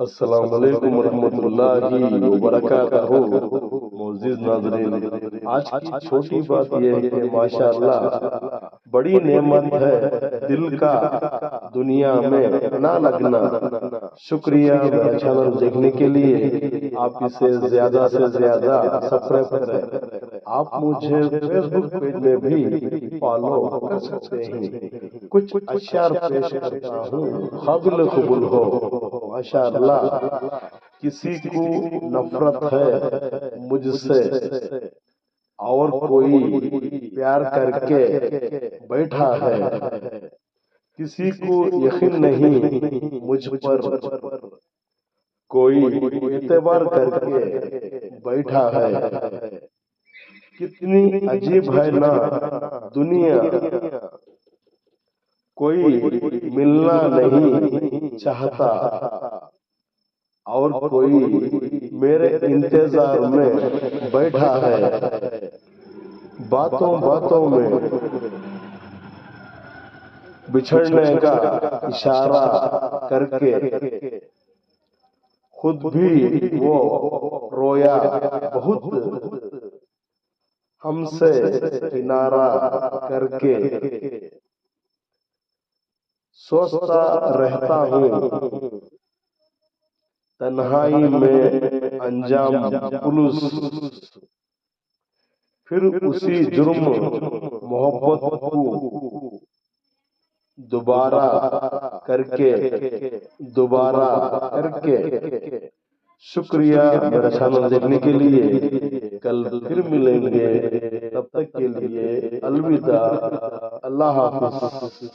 अस्सलाम वालेकुम रहमतुल्लाहि व बरकातहू। मोअज़्ज़िज़ नाज़रीन, आज की छोटी बात यह है कि माशाअल्लाह बड़ी नेमत है दिल का दुनिया में ना लगना। शुक्रिया मेरा चैनल देखने के लिए। आप इसे ज्यादा से ज्यादा सब्सक्राइब करें। आप मुझे फेसबुक पेज में भी फॉलो कर सकते हैं। कुछ अशार पेश करता हूँ, काबिल कबूल हो। माशाअल्लाह, किसी को नफरत है मुझसे और कोई प्यार करके बैठा है। किसी को यकीन नहीं मुझ पर, कोई एतबार करके बैठा है। कितनी अजीब है ना दुनिया, कोई मिलना नहीं चाहता और कोई मेरे इंतजार में बैठा है। बातों बातों में बिछड़ने का इशारा करके खुद भी वो रोया बहुत, हमसे किनारा करके सोचता रहता हूँ तन्हाई में अंजाम जुलूस। फिर उसी जुर्म मोहब्बत को दोबारा करके। शुक्रिया मेरा चैनल देखने के लिए। कल फिर मिलेंगे, तब तक के लिए अलविदा। अल्लाह हाफिज।